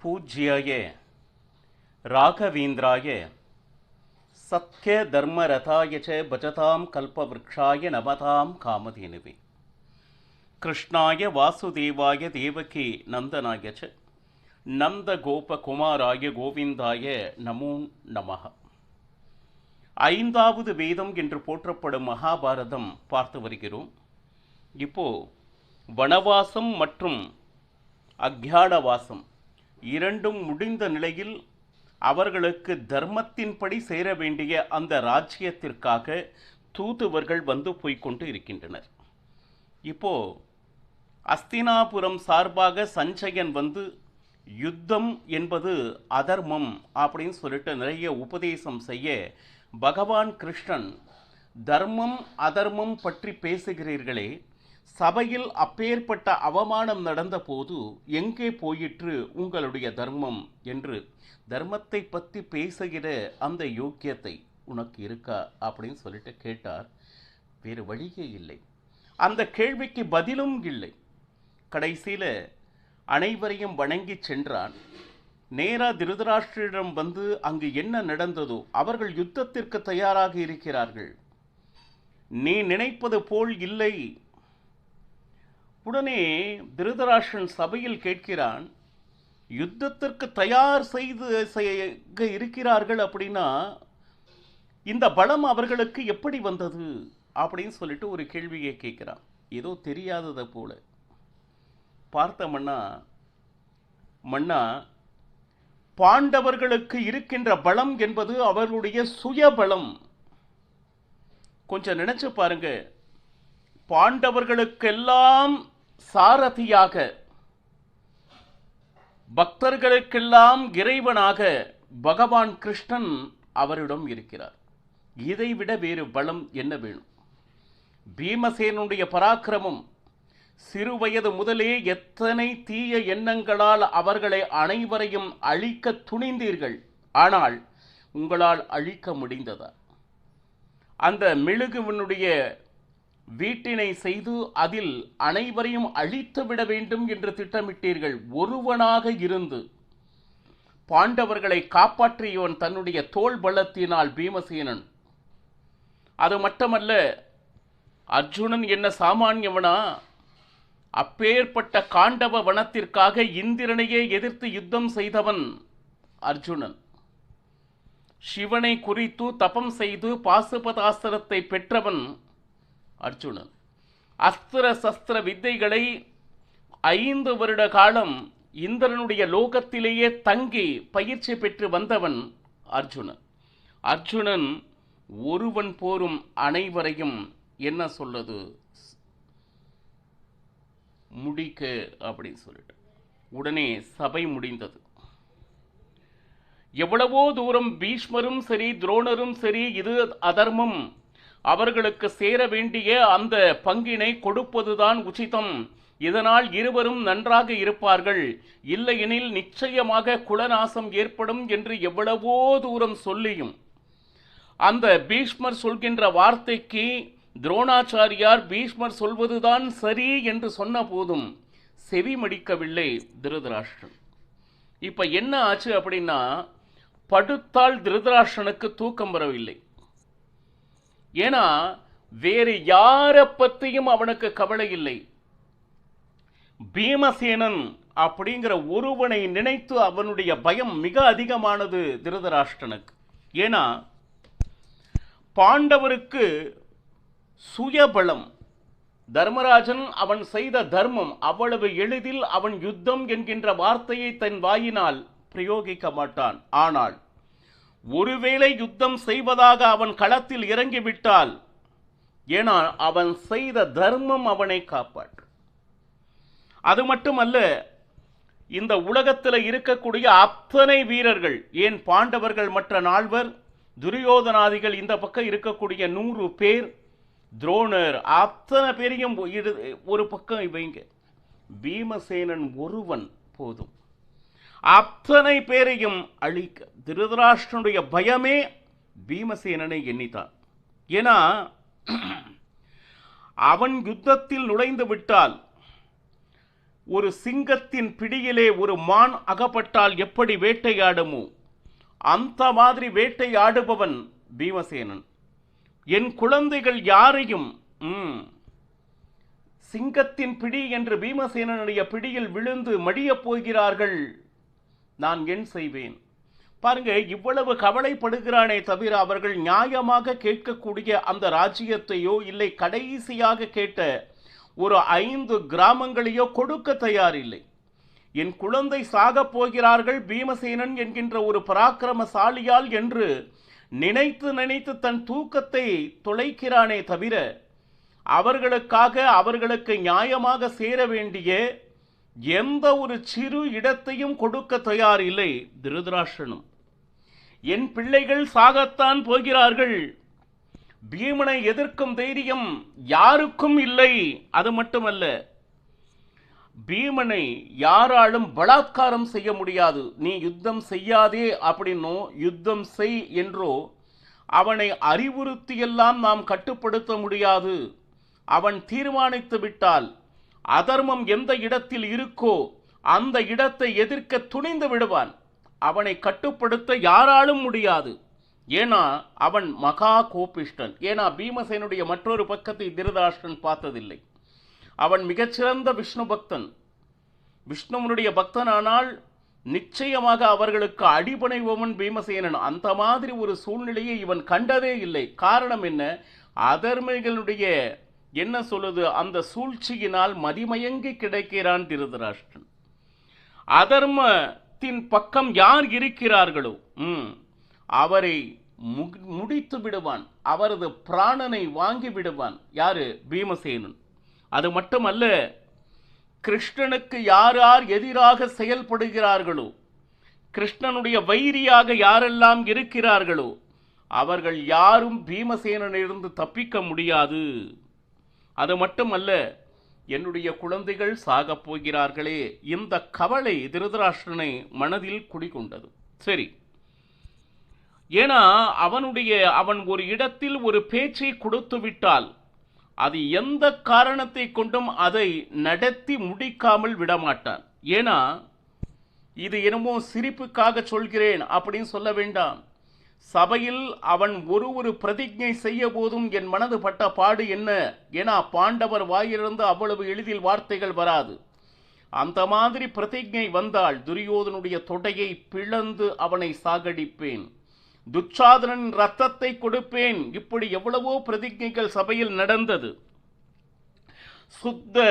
பூஜ்யாய ராகவேந்திராய சத்ய தர்மரதாய ச பஜதாம் கல்பவ்ருக்ஷாய நமதாம் காமதேனுவே கிருஷ்ணாய வாசுதேவாய தேவகி நந்தனாய ச நந்த கோபகுமாராய கோவிந்தாய நமோ நமஹ. ஐந்தாவது வேதம் என்று போற்றப்படும் மகாபாரதம் பார்த்து வருகிறோம். இப்போ வனவாசம் மற்றும் அக்ஞானவாசம் இரண்டும் முடிந்த நிலையில் அவர்களுக்கு தர்மத்தின்படி சேர வேண்டிய அந்த ராஜ்யத்திற்காக தூதுவர்கள் வந்து போய்கொண்டு இருக்கின்றனர். இப்போ அஸ்தினாபுரம் சார்பாக சஞ்சயன் வந்து யுத்தம் என்பது அதர்மம் அப்படின்னு சொல்லிட்டு நிறைய உபதேசம் செய்ய, பகவான் கிருஷ்ணன் தர்மம் அதர்மம் பற்றி பேசுகிறீர்களே, சபையில் அப்பேற்பட்ட அவமானம் நடந்த போது எங்கே போயிற்று உங்களுடைய தர்மம் என்று தர்மத்தை பற்றி பேசுகிற அந்த யோக்கியத்தை உனக்கு இருக்கா அப்படின்னு சொல்லிட்டு கேட்டார். வேறு வழியே இல்லை, அந்த கேள்விக்கு பதிலும் இல்லை. கடைசியில் அனைவரையும் வணங்கி சென்றான். நேரா திருதராஷ்டிரிடம் வந்து அங்கு என்ன நடந்ததோ, அவர்கள் யுத்தத்திற்கு தயாராக இருக்கிறார்கள், நீ நினைப்பது போல் இல்லை. உடனே திருதராஷ்டிரன் சபையில் கேட்கிறான், யுத்தத்திற்கு தயார் செய்து இருக்கிறார்கள் அப்படின்னா இந்த பலம் அவர்களுக்கு எப்படி வந்தது அப்படின்னு சொல்லிட்டு ஒரு கேள்வியை கேட்கிறான். ஏதோ தெரியாததை போல. பார்த்த மன்னா பாண்டவர்களுக்கு இருக்கின்ற பலம் என்பது அவர்களுடைய சுயபலம். கொஞ்சம் நினைச்சு பாருங்க, பாண்டவர்களுக்கெல்லாம் சாரதியாக, பக்தர்களுக்கெல்லாம் இறைவனாக பகவான் கிருஷ்ணன் அவரிடம் இருக்கிறார். இதைவிட வேறு பலம் என்ன வேணும்? பீமசேனுடைய பராக்கிரமம், சிறுவயது முதலே எத்தனை தீய எண்ணங்களால் அவர்களை அனைவரையும் அழிக்க துணிந்தீர்கள், ஆனால் உங்களால் அழிக்க முடிந்ததா? அந்த மெழுகுவனுடைய வீட்டினை செய்து அதில் அனைவரையும் அழித்து விட வேண்டும் என்று திட்டமிட்டீர்கள். ஒருவனாக இருந்து பாண்டவர்களை காப்பாற்றியவன் தன்னுடைய தோள் பலத்தினால் பீமசேனன். அது மட்டுமல்ல, அர்ஜுனன் என்ன சாமானியவனா? அப்பேற்பட்ட காண்டவ வனத்திற்காக இந்திரனையே எதிர்த்து யுத்தம் செய்தவன் அர்ஜுனன். சிவனை குறித்து தபம் செய்து பாசுபதாஸ்திரத்தை பெற்றவன் அர்ஜுனன். அஸ்திர சஸ்திர வித்தைகளை 5 வருட காலம் இந்திரனுடைய லோகத்திலேயே தங்கி பயிற்சி பெற்று வந்தவன் அர்ஜுனன். அர்ஜுனன் ஒருவன் போரும் அனைவரையும் என்ன சொல்றது முடிக்க அப்படின்னு சொல்லிட்டு உடனே சபை முடிந்தது. எவ்வளவோ தூரம் பீஷ்மரும் சரி துரோணரும் சரி, இது அதர்மம், அவர்களுக்கு சேர வேண்டிய அந்த பங்கினை கொடுப்பதுதான் உச்சிதம், இதனால் இருவரும் நன்றாக இருப்பார்கள், இல்லையெனில் நிச்சயமாக குலநாசம் ஏற்படும் என்று எவ்வளவோ தூரம் சொல்லியும் அந்த பீஷ்மர் சொல்கின்ற வார்த்தைக்கு துரோணாச்சாரியார் பீஷ்மர் சொல்வதுதான் சரி என்று சொன்ன போதும் செவி மடிக்கவில்லை திருதராஷ்டிரன். இப்ப என்ன ஆச்சு அப்படின்னா, படுத்தால் திருதராஷ்டிரனுக்கு தூக்கம் வரவில்லை. ஏன்னா வேறு யாரை பற்றியும் அவனுக்கு கவலை இல்லை. பீமசேனன் அப்படிங்கிற ஒருவனை நினைத்து அவனுடைய பயம் மிக அதிகமானது திருதராஷ்டிரனுக்கு. ஏன்னா பாண்டவருக்கு சுயபலம், தர்மராஜன் அவன் செய்த தர்மம், அவ்வளவு எளிதில் அவன் யுத்தம் என்கின்ற வார்த்தையை தன் வாயினால் பிரயோகிக்க மாட்டான். ஆனால் ஒருவேளை யுத்தம் செய்வதாக அவன் களத்தில் இறங்கிவிட்டால், ஏன்னா அவன் செய்த தர்மம் அவனை காப்பாற்றும். அது மட்டுமல்ல, இந்த உலகத்தில் இருக்கக்கூடிய அத்தனை வீரர்கள், ஏன் பாண்டவர்கள் மற்ற 4, துரியோதனாதிகள் இந்த பக்கம் இருக்கக்கூடிய 100 பேர், துரோணர், அத்தனை பேரையும் ஒரு பக்கம் வைங்க, பீமசேனன் ஒருவன் போதும் அத்தனை பேரையும் அழிக்க. திருதராஷ்டிரனுடைய பயமே பீமசேனனை எண்ணித்தான். ஏன்னா அவன் யுத்தத்தில் நுழைந்து விட்டால் ஒரு சிங்கத்தின் பிடியிலே ஒரு மான் அகப்பட்டால் எப்படி வேட்டையாடுமோ அந்த மாதிரி வேட்டையாடுபவன் பீமசேனன். என் குழந்தைகள் யாரையும் சிங்கத்தின் பிடி என்று பீமசேனனுடைய பிடியில் விழுந்து மடியப் போகிறார்கள், நான் என் செய்வேன். பாருங்க, இவ்வளவு கவலைப்படுகிறானே தவிர அவர்கள் நியாயமாக கேட்கக்கூடிய அந்த ராஜ்யத்தையோ இல்லை கடைசியாக கேட்ட ஒரு 5 கிராமங்களையோ கொடுக்க தயாரில்லை. என் குழந்தை சாகப் போகிறார்கள் பீமசேனன் என்கின்ற ஒரு பராக்கிரமசாலியால் என்று நினைத்து நினைத்து தன் தூக்கத்தை தொலைக்கிறானே தவிர அவர்களுக்காக அவர்களுக்கு நியாயமாக சேர வேண்டிய எந்த ஒரு சிறு இடத்தையும் கொடுக்க தயார் இல்லை திருதராஷ்டிரனும். என் பிள்ளைகள் சாகத்தான் போகிறார்கள், பீமனை எதிர்க்கும் தைரியம் யாருக்கும் இல்லை. அது மட்டுமல்ல, பீமனை யாராலும் பலாத்காரம் செய்ய முடியாது. நீ யுத்தம் செய்யாதே அப்படின்னோ யுத்தம் செய் என்றோ அவனை அறிவுறுத்தியெல்லாம் நாம் கட்டுப்படுத்த முடியாது. அவன் தீர்மானித்து விட்டால் அதர்மம் எந்த இடத்தில் இருக்கோ அந்த இடத்தை எதிர்க்க துணிந்து விடுவான். அவனை கட்டுப்படுத்த யாராலும் முடியாது. ஏன்னா அவன் மகா கோபிஷ்டன். ஏன்னா பீமசேனுடைய மற்றொரு பக்கத்தை திருதராஷ்டிரன் பார்த்ததில்லை. அவன் மிகச்சிறந்த விஷ்ணு பக்தன். விஷ்ணுவனுடைய பக்தனானால் நிச்சயமாக அவர்களுக்கு அடிபணிபவன் பீமசேனன். அந்த மாதிரி ஒரு சூழ்நிலையை இவன் கண்டதே இல்லை. காரணம் என்ன? அதர்மிகளுடைய என்ன சொல்லுது, அந்த சூழ்ச்சியினால் மதிமயங்கி கிடைக்கிறான் திருதராஷ்டிரன். அதர்மத்தின் பக்கம் யார் இருக்கிறார்களோ அவரை முடித்து விடுவான், அவரது பிராணனை வாங்கி விடுவான். யாரு? பீமசேனன். அது மட்டுமல்ல, கிருஷ்ணனுக்கு யார் யார் எதிராக செயல்படுகிறார்களோ, கிருஷ்ணனுடைய வைரியாக யாரெல்லாம் இருக்கிறார்களோ அவர்கள் யாரும் பீமசேனனிலிருந்து தப்பிக்க முடியாது. அது மட்டுமல்ல, என்னுடைய குழந்தைகள் சாகப் போகிறார்களே, இந்த கவலை திருதராஷ்டிரனை மனதில் குடிகொண்டது. சரி, ஏன்னா அவன் ஒரு இடத்தில் ஒரு பேச்சை கொடுத்து விட்டால் அது எந்த காரணத்தை கொண்டும் அதை நடத்தி முடிக்காமல் விடமாட்டான். ஏன்னா இது என்னமோ சிரிப்புக்காக சொல்கிறேன் அப்படின்னு சொல்ல வேண்டாம். சபையில் அவன் ஒரு பிரதிஜை செய்ய போதும் என் மனது பட்ட பாடு என்ன. ஏன்னா பாண்டவர் வாயிலிருந்து அவ்வளவு எளிதில் வார்த்தைகள் வராது. அந்த மாதிரி பிரதிஜை வந்தால் துரியோதனுடைய தொடையை பிளந்து அவனை சாகடிப்பேன், துச்சாதனன் ரத்தத்தை கொடுப்பேன். இப்படி எவ்வளவோ பிரதிஜைகள் சபையில் நடந்தது. சுத்த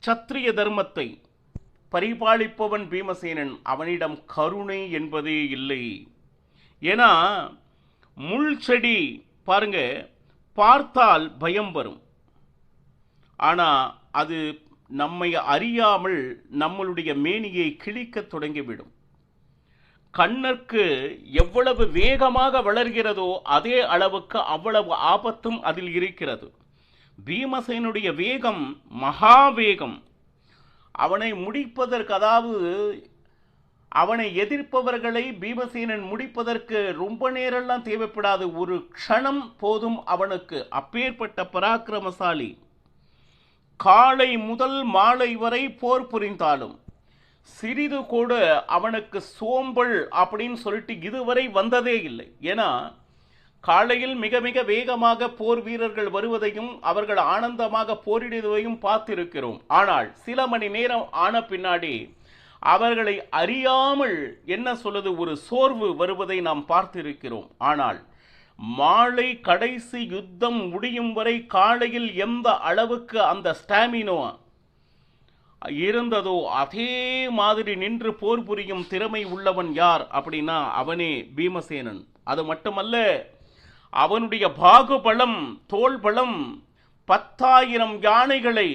சத்திரிய தர்மத்தை பரிபாலிப்பவன் பீமசேனன். அவனிடம் கருணை என்பதே இல்லை. ஏன்னா முள் செடி பாருங்க, பார்த்தால் பயம் வரும், ஆனா அது நம்மை அறியாமல் நம்மளுடைய மேனியை கிழிக்க தொடங்கிவிடும். கண்ணற்கு எவ்வளவு வேகமாக வளர்கிறதோ அதே அளவுக்கு அவ்வளவு ஆபத்தும் அதில் இருக்கிறது. பீமசேனுடைய வேகம் மகா வேகம். அவனை முடிப்பதற்கு, அதாவது அவனை எதிர்ப்பவர்களை பீமசேனன் முடிப்பதற்கு ரொம்ப நேரம்லாம் தேவைப்படாது, ஒரு க்ஷணம் போதும் அவனுக்கு. அப்பேற்பட்ட பராக்கிரமசாலி. காலை முதல் மாலை வரை போர் புரிந்தாலும் சிறிது கூட அவனுக்கு சோம்பல் அப்படின்னு சொல்லிட்டு இதுவரை வந்ததே இல்லை. ஏன்னா காலையில் மிக மிக வேகமாக போர் வீரர்கள் வருவதையும் அவர்கள் ஆனந்தமாக போரிடுவதையும் பார்த்திருக்கிறோம். ஆனால் சில மணி நேரம் ஆன பின்னாடி அவர்களை அறியாமல் என்ன சொல்லுது, ஒரு சோர்வு வருவதை நாம் பார்த்திருக்கிறோம். ஆனால் மாலை கடைசி யுத்தம் முடியும் வரை காலையில் எந்த அளவுக்கு அந்த ஸ்டாமினோ இருந்ததோ அதே மாதிரி நின்று போர் புரியும் திறமை உள்ளவன் யார் அப்படின்னா அவனே பீமசேனன். அது மட்டுமல்ல, அவனுடைய பாகுபலம், தோல் பலம், 10,000 யானைகளை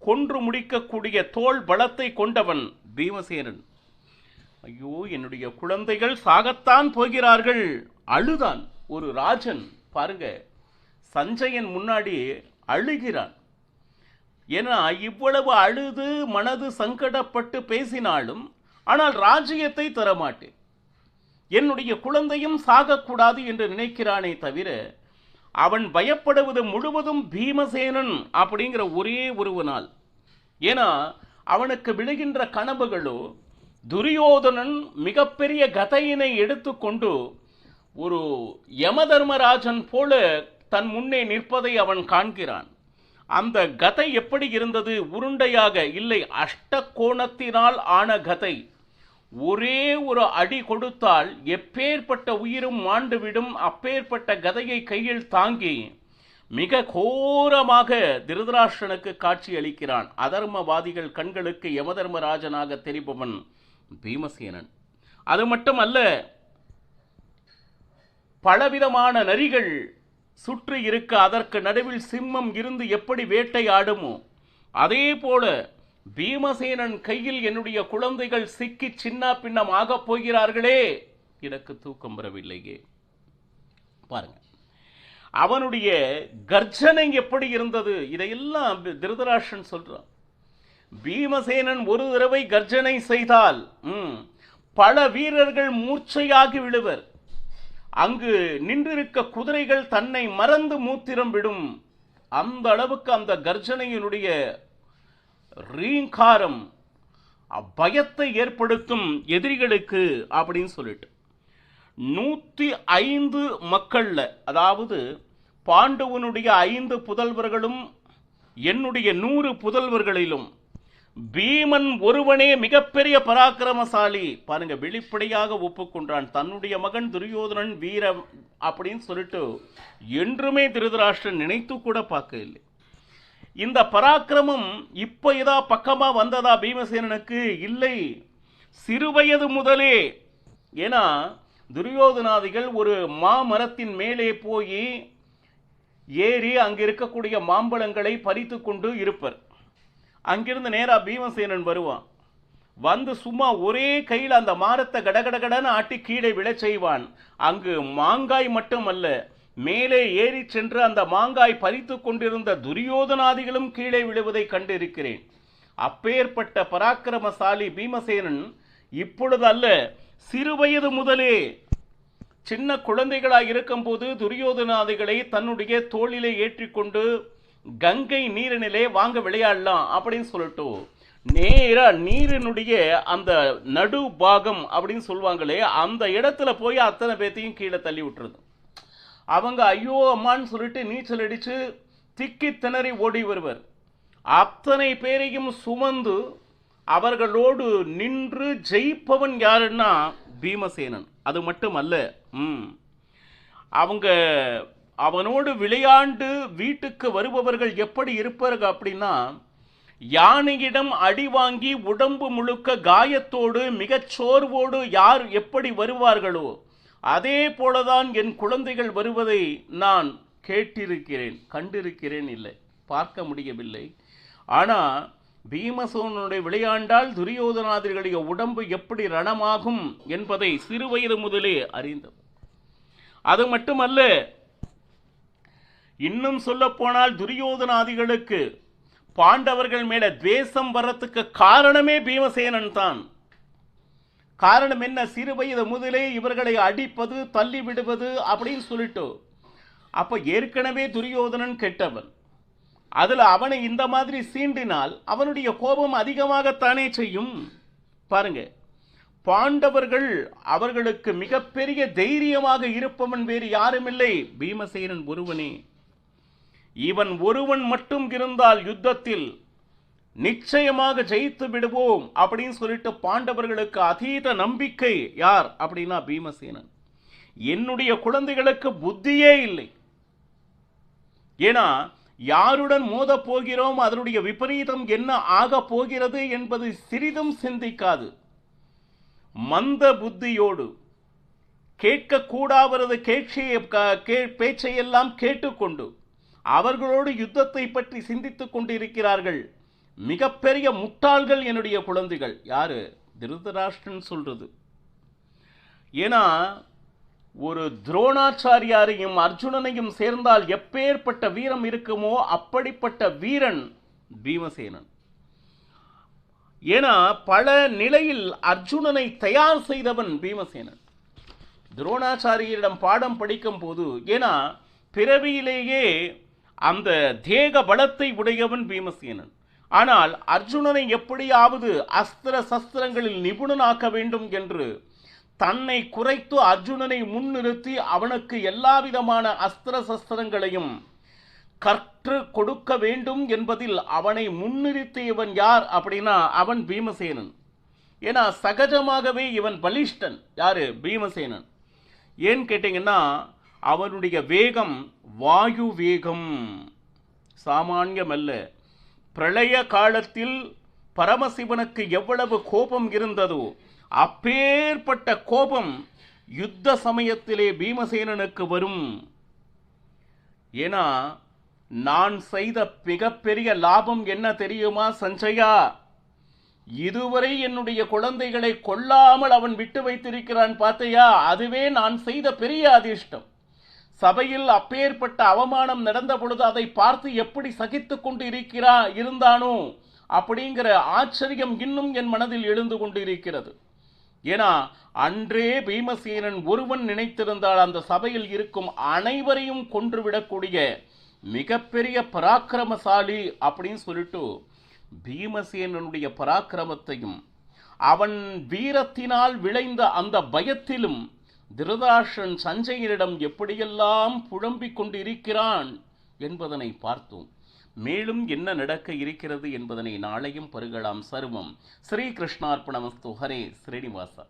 கொன்று முடிக்கக்கூடிய தோல் பலத்தை கொண்டவன் பீமசேனன். ஐயோ, என்னுடைய குழந்தைகள் சாகத்தான் போகிறார்கள். அழுதான் ஒரு ராஜன். பாருங்க, சஞ்சயன் முன்னாடி அழுகிறான். ஏன்னா இவ்வளவு அழுது மனது சங்கடப்பட்டு பேசினாலும், ஆனால் ராஜ்யத்தை தரமாட்டேன், என்னுடைய குழந்தையும் சாகக்கூடாது என்று நினைக்கிறானே தவிர அவன் பயப்படுவது முழுவதும் பீமசேனன் அப்படிங்கிற ஒரே ஒருவனால். ஏன்னா அவனுக்கு விழுகின்ற கனவுகளோ துரியோதனன் மிகப்பெரிய கதையினை எடுத்துக்கொண்டு ஒரு யமதர்மராஜன் போல தன் முன்னே நிற்பதை அவன் காண்கிறான். அந்த கதை எப்படி இருந்தது? உருண்டையாக இல்லை, அஷ்டகோணத்தினால் ஆன கதை. ஒரே ஒரு அடி கொடுத்தால் எப்பேற்பட்ட உயிரும் மாண்டுவிடும். அப்பேற்பட்ட கதையை கையில் தாங்கி மிக கோரமாக திருதராஷ்டிரனுக்கு காட்சி அளிக்கிறான். அதர்மவாதிகள் கண்களுக்கு யமதர்மராஜனாக தெரிபவன் பீமசேனன். அது மட்டுமல்ல, பலவிதமான நரிகள் சுற்றி இருக்க அதற்கு நடுவில் சிம்மம் இருந்து எப்படி வேட்டையாடுமோ அதே போல பீமசேனன் கையில் என்னுடைய குழந்தைகள் சிக்கி சின்ன பின்னம் ஆகப் போகிறார்களே, எனக்கு தூக்கம் வரவில்லையே. பாருங்க, அவனுடைய கர்ஜனை எப்படி இருந்தது, இதையெல்லாம் திருதராஷ்டிரன் சொல்றான். பீமசேனன் ஒரு தடவை கர்ஜனை செய்தால் பல வீரர்கள் மூர்ச்சையாகி விடுவர். அங்கு நின்றிருக்க குதிரைகள் தன்னை மறந்து மூத்திரம் விடும். அந்த அளவுக்கு அந்த கர்ஜனையினுடைய ரீங்காரம் பயத்தை ஏற்படுத்தும் எதிரிகளுக்கு அப்படின்னு சொல்லிட்டு 105 மக்கள்ல, அதாவது பாண்டவனுடைய 5 புதல்வர்களும் என்னுடைய 100 புதல்வர்களிலும் பீமன் ஒருவனே மிகப்பெரிய பராக்கிரமசாலி. பாருங்க, வெளிப்படையாக ஒப்புக்கொண்டான். தன்னுடைய மகன் துரியோதனன் வீரம் அப்படின்னு சொல்லிட்டு என்றுமே திருதராஷ்டிரன் நினைத்து கூட பார்க்க இல்லை. இந்த பராக்கிரமம் இப்ப ஏதா பக்கமா வந்ததா பீமசேனனுக்கு? இல்லை, சிறுவயது முதலே. ஏன்னா துரியோதனாதிகள் ஒரு மாமரத்தின் மேலே போய் ஏறி அங்கு இருக்கக்கூடிய மாம்பழங்களை பறித்து கொண்டு இருப்பர். அங்கிருந்து நேரா பீமசேனன் வருவான். வந்து சும்மா ஒரே கையில் அந்த மரத்தை கடகடகடன்னு ஆட்டி கீழே விழச் செய்வான். அங்கு மாங்காய் மட்டுமல்ல, மேலே ஏறி சென்று அந்த மாங்காய் பறித்து கொண்டிருந்த துரியோதனாதிகளும் கீழே விழுவதை கண்டிருக்கிறேன். அப்பேற்பட்ட பராக்கிரமசாலி பீமசேனன் இப்பொழுது அல்ல, சிறுவயது முதலே சின்ன குழந்தைகளாக இருக்கும்போது துரியோதனாதிகளை தன்னுடைய தோளிலே ஏற்றிக்கொண்டு கங்கை நீரினிலே வாங்க விளையாடலாம் அப்படின்னு சொல்லிட்டு நேரா நீரினுடைய அந்த நடு பாகம் அப்படின்னு சொல்லுவாங்களே, அந்த இடத்துல போய் அத்தனை பேத்தையும் கீழே தள்ளி விட்டுருது. அவங்க ஐயோ அம்மான்னு சொல்லிட்டு நீச்சல் அடிச்சு திக்கி திணறி ஓடி வருவர். அத்தனை பேரையும் சுமந்து அவர்களோடு நின்று ஜெயிப்பவன் யாருன்னா பீமசேனன். அது மட்டுமல்ல, அவங்க அவனோடு விளையாண்டு வீட்டுக்கு வருபவர்கள் எப்படி இருப்பார்கள் அப்படின்னா, யானையிடம் அடி வாங்கி உடம்பு முழுக்க காயத்தோடு மிகச் சோர்வோடு யார் எப்படி வருவார்களோ அதே போலதான் என் குழந்தைகள் வருவதை நான் கேட்டிருக்கிறேன், கண்டிருக்கிறேன், இல்லை பார்க்க முடியவில்லை. ஆனால் பீமசேனனுடைய விளையாண்டால் துரியோதனாதிகளுடைய உடம்பு எப்படி ரணமாகும் என்பதை சிறுவயது முதலே அறிந்தவர். அது மட்டுமல்ல, இன்னும் சொல்ல போனால் துரியோதனாதிகளுக்கு பாண்டவர்கள் மேல துவேஷம் வர்றதுக்கு காரணமே பீமசேனன் தான். காரணம் என்ன? சிறுவயது முதலே இவர்களை அடிப்பது, தள்ளி விடுவது அப்படின்னு சொல்லிட்டு. அப்ப ஏற்கனவே துரியோதனன் கெட்டவன். அதுல அவனை இந்த மாதிரி சீண்டினால் அவனுடைய கோபம் அதிகமாகத்தானே செய்யும். பாருங்க, பாண்டவர்கள் அவர்களுக்கு மிகப்பெரிய தைரியமாக இருப்பவன் வேறு யாருமில்லை, பீமசேனன் ஒருவனே. இவன் ஒருவன் மட்டும் இருந்தால் யுத்தத்தில் நிச்சயமாக ஜெயித்து விடுவோம் அப்படின்னு சொல்லிட்டு பாண்டவர்களுக்கு அதீத நம்பிக்கை. யார் அப்படின்னா பீமசேனன். என்னுடைய குழந்தைகளுக்கு புத்தியே இல்லை. ஏன்னா யாருடன் மோத போகிறோம், அதனுடைய விபரீதம் என்ன ஆக போகிறது என்பது சிறிதும் சிந்திக்காது. மந்த புத்தியோடு கேட்கக்கூடாதது பேச்சையெல்லாம் கேட்டுக்கொண்டு அவர்களோடு யுத்தத்தை பற்றி சிந்தித்துக் கொண்டிருக்கிறார்கள். மிகப்பெரிய முட்டாள்கள் என்னுடைய குழந்தைகள். யாரு? திருதராஷ்டிரன் சொல்றது. ஏன்னா ஒரு துரோணாச்சாரியாரையும் அர்ஜுனனையும் சேர்ந்தால் எப்பேற்பட்ட வீரம் இருக்குமோ அப்படிப்பட்ட வீரன் பீமசேனன். ஏன்னா பல நிலையில் அர்ஜுனனை தயார் செய்தவன் பீமசேனன். துரோணாச்சாரியரிடம் பாடம் படிக்கும் போது, ஏன்னா பிறவியிலேயே அந்த தேக பலத்தை உடையவன் பீமசேனன். ஆனால் அர்ஜுனனை எப்படியாவது அஸ்திர சஸ்திரங்களில் நிபுணனாக்க வேண்டும் என்று தன்னை குறைத்து அர்ஜுனனை முன்னிறுத்தி அவனுக்கு எல்லா விதமான அஸ்திர சஸ்திரங்களையும் கற்று கொடுக்க வேண்டும் என்பதில் அவனை முன்னிறுத்தியவன் யார் அப்படின்னா அவன் பீமசேனன். ஏன்னா சகஜமாகவே இவன் பலிஷ்டன். யாரு? பீமசேனன். ஏன்னு கேட்டீங்கன்னா அவனுடைய வேகம் வாயு வேகம், சாமானியம் அல்ல. பிரளய காலத்தில் பரமசிவனுக்கு எவ்வளவு கோபம் இருந்ததோ அப்பேற்பட்ட கோபம் யுத்த சமயத்திலே பீமசேனனுக்கு வரும். ஏன்னா நான் செய்த மிகப்பெரிய லாபம் என்ன தெரியுமா சஞ்சயா? இதுவரை என்னுடைய குழந்தைகளை கொல்லாமல் அவன் விட்டு வைத்திருக்கிறான் பார்த்தையா? அதுவே நான் செய்த பெரிய அதிர்ஷ்டம். சபையில் அப்பேற்பட்ட அவமானம் நடந்த பொழுது அதை பார்த்து எப்படி சகித்து கொண்டு இருந்தானோ அப்படிங்கிற ஆச்சரியம் இன்னும் என் மனதில் எழுந்து கொண்டு இருக்கிறது. ஏன்னா அன்றே பீமசேனன் ஒருவன் நினைத்திருந்தால் அந்த சபையில் இருக்கும் அனைவரையும் கொன்றுவிடக்கூடிய மிகப்பெரிய பராக்கிரமசாலி அப்படின்னு சொல்லிட்டு பீமசேனனுடைய பராக்கிரமத்தையும் அவன் வீரத்தினால் விளைந்த அந்த பயத்திலும் திருதராஷ்டிரன் சஞ்சயனிடம் எப்படியெல்லாம் புலம்பிக் கொண்டிருக்கிறான் என்பதனை பார்த்தோம். மேலும் என்ன நடக்க இருக்கிறது என்பதனை நாளையும் பருகலாம். சர்வம் ஸ்ரீ கிருஷ்ணார்ப்பணமஸ்து. ஹரே ஸ்ரீனிவாசா.